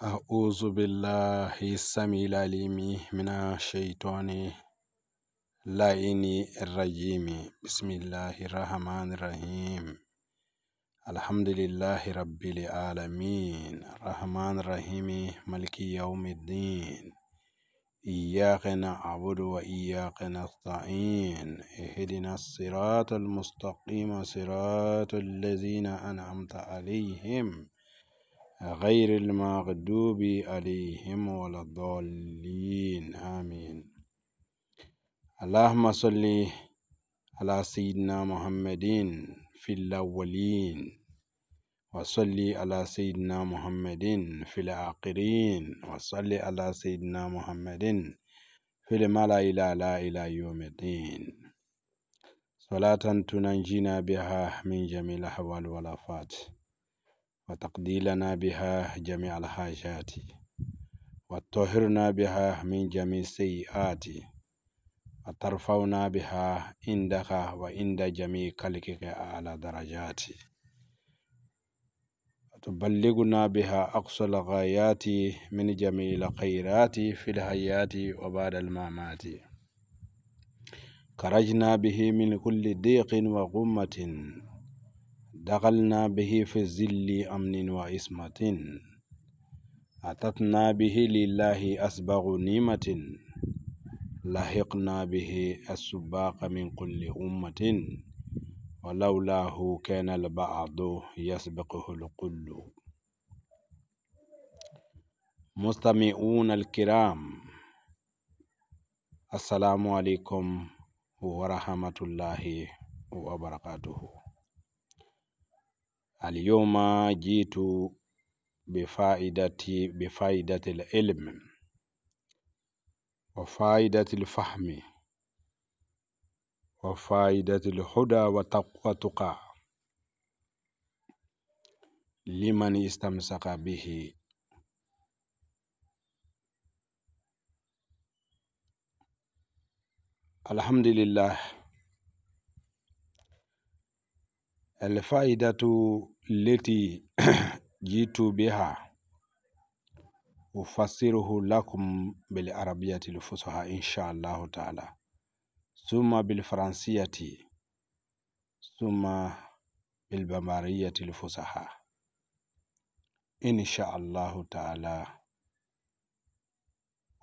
أعوذ بالله السميع العليم من الشيطان اللعين الرجيم. بسم الله الرحمن الرحيم. الحمد لله رب العالمين الرحمن الرحيم مالك يوم الدين. إياك نعبد وإياك نستعين. اهدنا الصراط المستقيم صراط الذين أنعمت عليهم غير المغضوب عليهم ولا الضالين آمين. اللهم صل على سيدنا محمد في الأولين وصل على سيدنا محمد في الآخرين وصل على سيدنا محمد في الملأ الأعلى إلى يوم الدين، صلاة تنجينا بها من جميع الأحوال والآفات وتقضي لنا بها جميع الحاجات وتطهرنا بها من جميع السيئات وترفعنا بها عندك وعند جميع خلقك أعلى درجات وتبلغنا بها أقصى الغايات من جميع الخيرات في الحياة وبعد الممات. خرجنا به من كل ضيق وغمة، دخلنا به في الظل أمن وعصمة، أتتنا به لله أسبغ نعمة، لحقنا به السباق من كل أمة، ولولاه كان البعض يسبقه الكل. مستمعون الكرام، السلام عليكم ورحمة الله وبركاته. اليوم جئت بفائدة العلم وفائدة الفهم وفائدة الهدى والتقى لمن استمسك به. الحمد لله. الفائدة التي جئت بها أفسره لكم بالعربية الفصحى إن شاء الله تعالى، ثم بالفرنسية، ثم بالبمارية الفصحى إن شاء الله تعالى.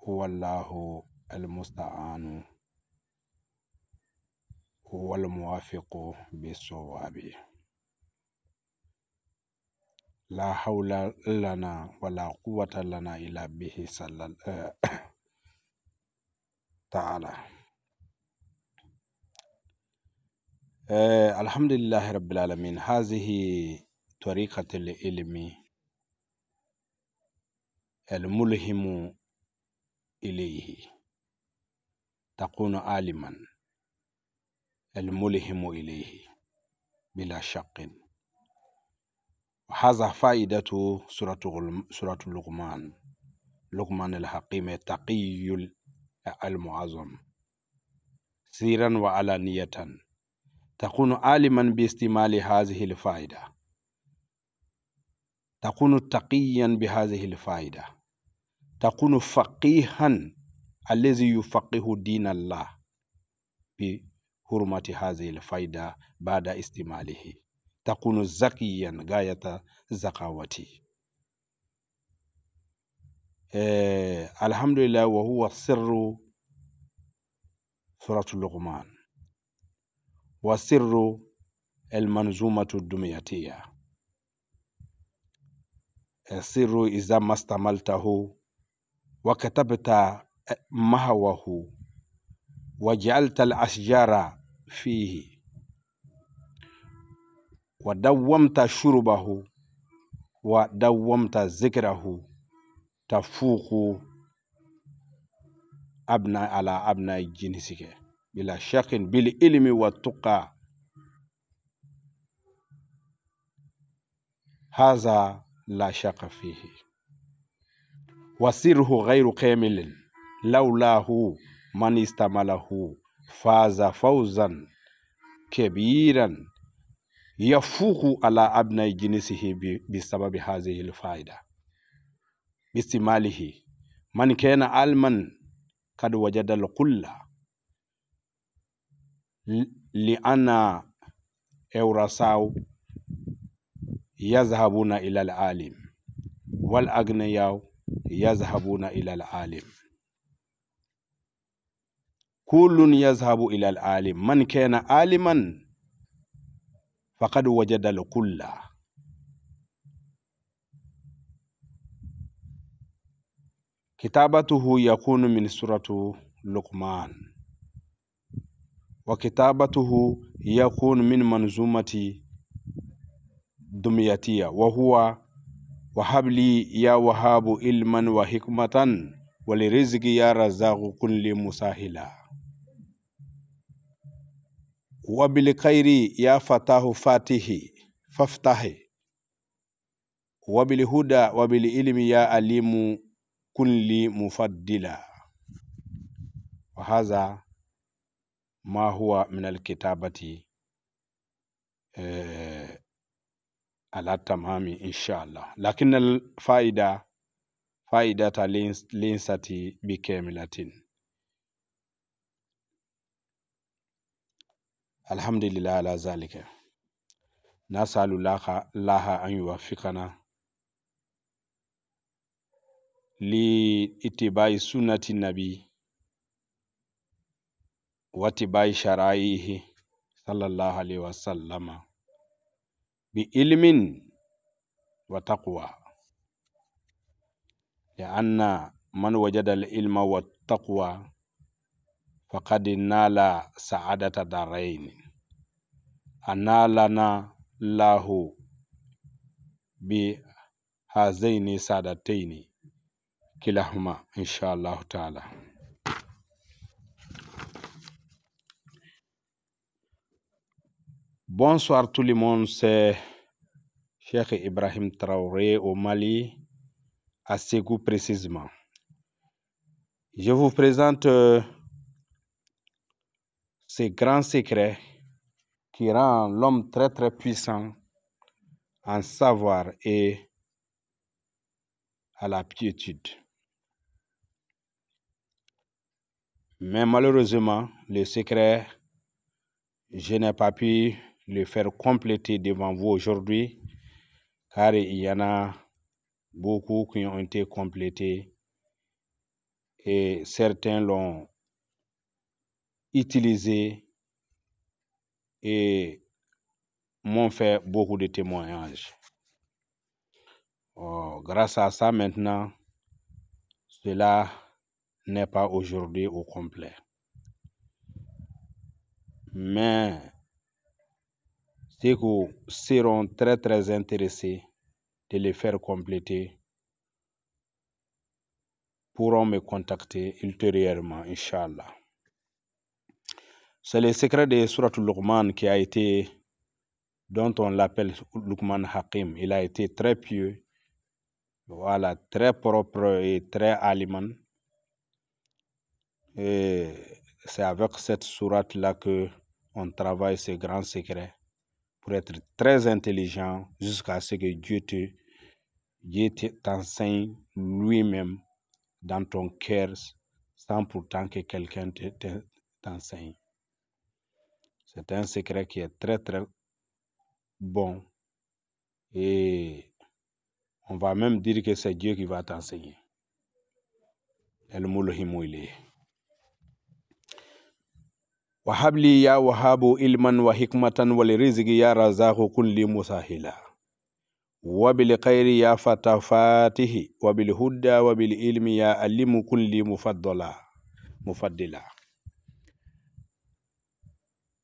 هو الله المستعان هو الموافق بالصواب. لا حول لنا ولا قوة لنا إلا به تعالى. الحمد لله رب العالمين. هذه طريقة العلم الملهم إليه، تكون عالما الملهم إليه بلا شك. وهذا فائدة سورة لقمان الحكيم التقي المعظم سيرا وعلانية. تكون عالما باستعمال هذه الفائدة، تكون تقيا بهذه الفائدة، تكون فقيها الذي يفقه دين الله بحرمة هذه الفائدة بعد استعماله، تكون زكيا غاية زكاوتي. الحمد لله. وهو سر سورة لقمان وسر المنظومة الدمياتية. السر إذا ما استعملته وكتبت محوه وجعلت الأشجار فيه ودومت شربه ودومت ذكره، تفوق أبناء على أبناء جنسك بلا شك بالعلم والتقى. هذا لا شك فيه. وسره غير كامل، لولاه من استعمله فاز فوزا كبيرا يفوق على أبناء جنسه بسبب هذه الفائدة. باستعماله من كان علما قد وجد الكل لأن أورثاء يذهبون إلى العالم والأغنياء يذهبون إلى العالم. كل يذهب إلى العالم، من كان عالما فقد وجد الكل. كتابته يكون من سورة لقمان، وكتابته يكون من منظومة دمياتية، وهو وهب لي يا وهاب علما وحكمة ولرزق يا رزاق كل مساهلا، وبالخير يا فتاه فاتح فافتح، وبالهدى وبالعلم يا عليم كل مفضلا. وهذا ما هو من الكتابة على التمام إن شاء الله، لكن الفائدة فائدة ليست بكاملة. الحمد لله على ذلك. نسأل الله أن يوفقنا لاتباع سنة النبي واتباع شرائعه صلى الله عليه وسلم بعلم وتقوى، لأن من وجد العلم والتقوى فقد نال سعادة دارين، أنالنا الله بهذين سعادتين كلاهما إن شاء الله تعالى. Bonsoir tout le monde, c'est Cheikh Ibrahim Traoré au Mali, à Ségou précisément. Je vous présente ces grands secrets qui rend l'homme très très puissant en savoir et à la piétude. Mais malheureusement, le secret, je n'ai pas pu le faire compléter devant vous aujourd'hui, car il y en a beaucoup qui ont été complétés et certains l'ont utilisé et m'ont fait beaucoup de témoignages. Grâce à ça, maintenant, cela n'est pas aujourd'hui au complet. Mais ceux qui seront très très intéressés de les faire compléter pourront me contacter ultérieurement, Inch'Allah. C'est le secret de Surat Luqman qui a été, dont on l'appelle Luqman Hakim. Il a été très pieux, voilà, très propre et très aliment. Et c'est avec cette sourate-là que on travaille ces grands secrets pour être très intelligent jusqu'à ce que Dieu t'enseigne lui-même dans ton cœur sans pourtant que quelqu'un t'enseigne. C'est un secret qui est très très bon et on va même dire que c'est Dieu qui va t'enseigner. وهب لي يا وهاب علما وحكمة ولرزق يا رزاق كل مسهلا وبالخير يا فتى فاتح وبالهدى وبالعلم يا علم كل مفضلا.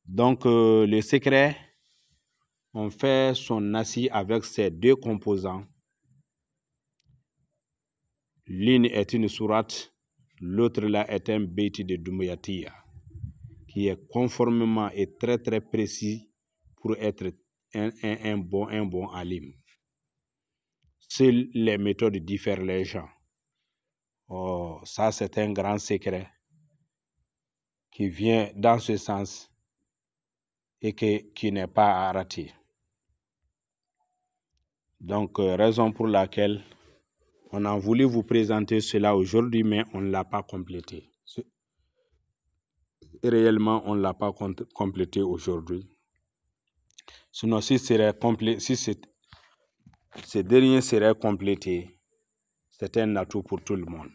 Donc le secret, on fait son assis avec ces deux composants. L'une est une sourate, l'autre là est un béti de Dumyatiya, qui est conformément et très très précis pour être un bon alim. Seules les méthodes diffèrent les gens. Ça c'est un grand secret qui vient dans ce sens et qui n'est pas à rater. Donc raison pour laquelle On a voulu vous présenter cela aujourd'hui, mais on ne l'a pas complété. Réellement, on ne l'a pas complété aujourd'hui. Sinon, si ces derniers seraient complétés, c'est un atout pour tout le monde.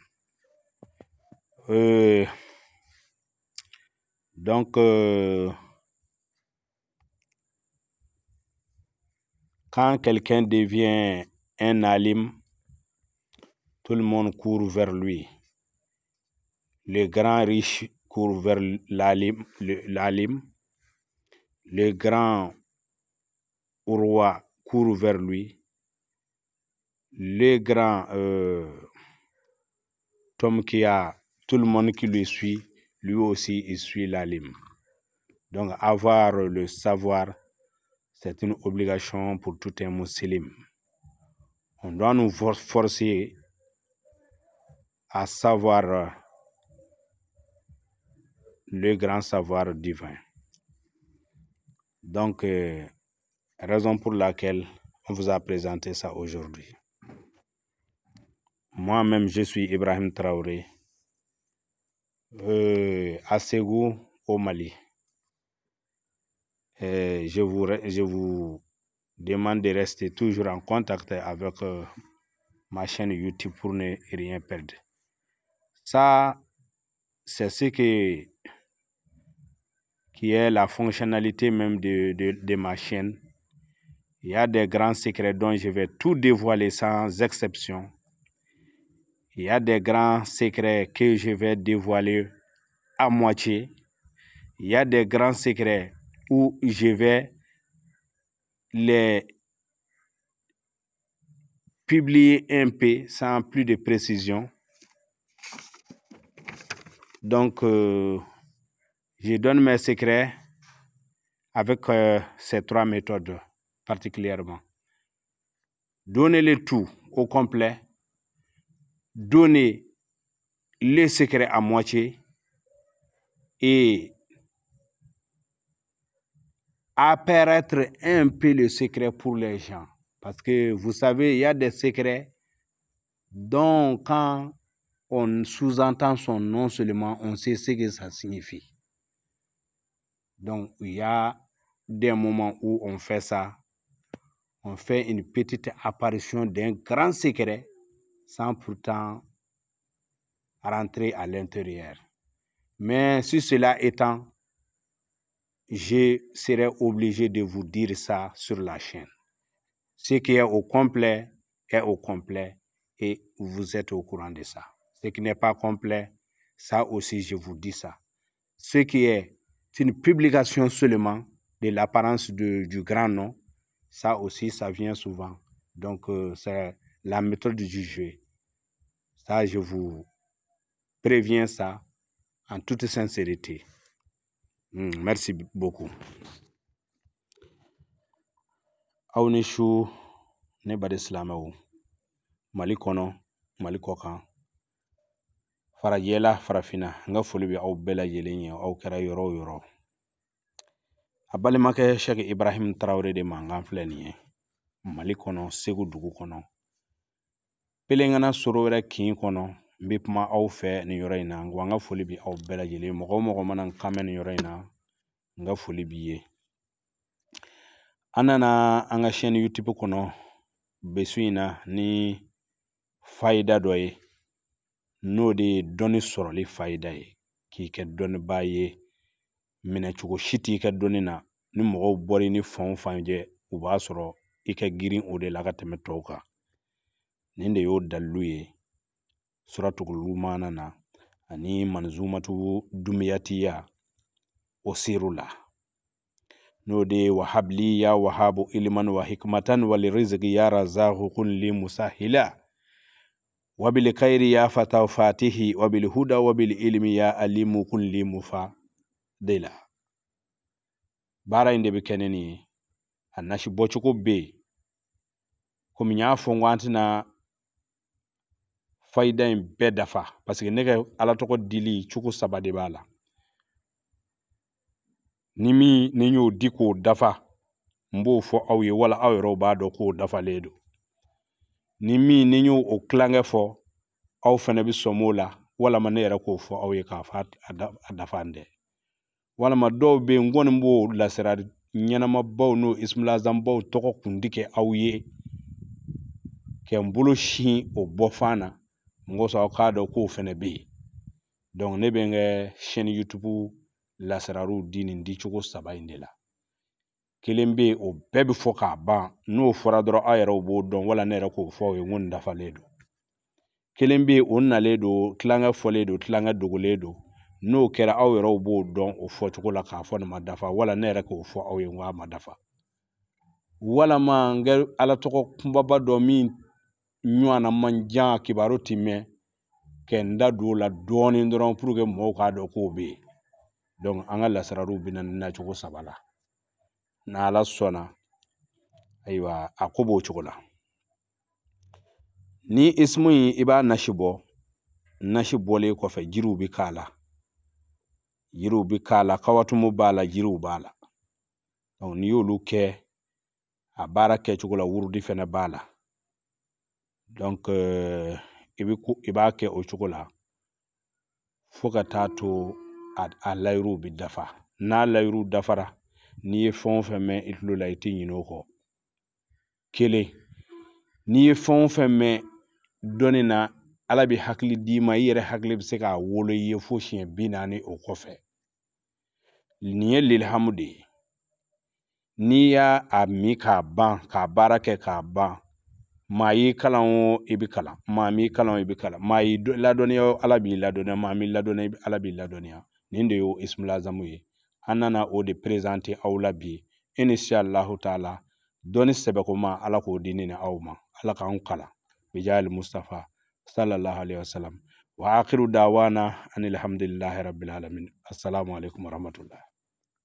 Donc, quand quelqu'un devient un alim, tout le monde court vers lui. Les grands riches courent vers l'alim. Les grands rois courent vers lui. Les grands Tom qui a tout le monde qui lui suit, lui aussi il suit l'alim. Donc avoir le savoir, c'est une obligation pour tout un musulman. On doit nous forcer à savoir le grand savoir divin. Donc, raison pour laquelle on vous a présenté ça aujourd'hui. Moi-même, je suis Ibrahim Traoré, à Ségou, au Mali. Je vous demande de rester toujours en contact avec ma chaîne YouTube pour ne rien perdre. Ça, c'est ce qui est la fonctionnalité même de ma chaîne. Il y a des grands secrets dont je vais tout dévoiler sans exception. Il y a des grands secrets que je vais dévoiler à moitié. Il y a des grands secrets où je vais les publier un peu sans plus de précision. Donc, je donne mes secrets avec ces 3 méthodes particulièrement. Donner le tout au complet, donner les secrets à moitié et apparaître un peu le secret pour les gens. Parce que vous savez, il y a des secrets dont quand on sous-entend son nom seulement, on sait ce que ça signifie. Donc, il y a des moments où on fait ça. On fait une petite apparition d'un grand secret sans pourtant rentrer à l'intérieur. Mais si cela étant, je serai obligé de vous dire ça sur la chaîne. Ce qui est au complet et vous êtes au courant de ça. Ce qui n'est pas complet, ça aussi je vous dis ça. Ce qui est une publication seulement de l'apparence du grand nom, ça aussi ça vient souvent. Donc c'est la méthode du jeu. Ça je vous préviens ça en toute sincérité. Merci beaucoup. Aounishu ne bade silamɛw Mali kɔnɔ Mali kɔkan farajɛla farafina n ka foli bɛ aw bɛɛ lajɛlen ye aw kɛra yɔrɔ o yɔrɔ a balimakɛ Sheikh Ibrahim Traoré de mankan filɛ nin ye Mali kɔnɔ Segu dugu kɔnɔ Pelengana soro wɛrɛ kin kɔnɔ n bɛ kuma aw fɛ nin yɔrɔ in na wa n ka foli bɛ aw bɛɛ lajɛlen mɔgɔ o mɔgɔ mana n kanmɛ nin yɔrɔ in na n ka foli b'i ye an nana an ka chaîne YouTube kɔnɔ besu in na ni fayida dɔ ye n'o de ye dɔnni sɔrɔli fayida ye k'i kɛ dɔnnibaa ye minɛcogo si t'i kɛ dɔnni na ni mɔgɔw bɔr'i ni fan o fan jɛ u b'a sɔrɔ i ka girin o de la ka tɛmɛ tɔw kan nin de y'o dalilu ye suratul lumana na ani manzumatu dumiyatiya o seru la n'o de ye wahabli ya wahabu ilman wa hikmatan wal rizqi ya razahu kun li musahila wabil khairi ya fata fatihi wabil huda wabil ilmi ya alimu kun li mufadila bara inde be keneni annashi bochuko be ko mi nya fo ngwantina fayda en be dafa parce que nege ala to ko dili chuko sabade bala nimi ninyo diko dafa mbo fo aw ye wala aw ro ba do ko dafa ledo ni min ni y'o o kilankɛ fɔ aw fɛnɛ bi sɔm'o la walama ne yɛrɛ k'o fɔ aw ye k'a fɔ a dafan dɛ walama dɔw be n kɔni b'o lasira ɲɛnamabaw n'o ismulazanbaw tɔgɔ kundi kɛ aw ye kɛ n bolo sin o bɔfan na n ko sɔn aw k'a dɔn k'o fɛnɛ be yen donc ne bɛ n kɛ chaîne YouTube lasirarow di nin di cogo 3 in de la kelen be o bɛɛ bi fɔ k'a ban n'o fɔra dɔrɔn aw yɛrɛ b'o dɔn wala ne yɛrɛ k'o fɔ aw ye n ko nin dafalen don kelen be o nalen don kilankɛ fɔlen don kilankɛ dogolen don n'o kɛra aw yɛrɛ b'o dɔn o fɔ cogo la k'a fɔ nin ma dafa wala ne yɛrɛ k'o fɔ aw ye n ko a ma dafa walama n kɛ ala tɔgɔ kunbaba dɔ min ɲɔgɔnna man jan kibaru ti mɛn kɛ n da don o la dɔɔnin dɔrɔn pour que mɔgɔw k'a dɔn k'o be yen donc an ka lasirarow bɛ na nin nacogo 3 la n'ala sɔnna ayiwa a ko b'o cogo la ni ismu in i b'a nasi bɔlen kɔfɛ jiriw bi k'a la kawatumu b'a la jiriw b'a la donc n'i y'olu kɛ a baara kɛcogo la wurudi fɛnɛ b'a la donc i b'a kɛ o cogo la fo ka taa to a layiruw bi dafa n'a layiruw dafara n'i ye fɛn o fɛn mɛn i tulo la i tɛ ɲinɛ o kɔ kelen n'i ye fɛn o fɛn mɛn dɔnni na ala bi hakili d'i ma i yɛrɛ hakili bɛ se k'a wolo i ye fo siɲɛ 40 o kɔfɛ nin ye lilhamu de ye n'i y'a min k'a ban k'a baara kɛ k'a ban maa y'i kalan o i bi kalan maa m'i kalan o i bi kalan maa y'i ladɔnniya o ala b'i ladɔnniya maa m'i ladɔnniya ala b'i ladɔnniya nin de y'o ismulazamu ye an nana o de présenter aw la bi inshallahu taala dɔnni sɛbɛkoma ala k'o di ne ni aw ma ala k'anw kalan bijahil mustafa sallallahu alaihi wasallam wa akhiru dawana anil hamdulillahi rabbil alamin assalamu alaikum warahmatullahi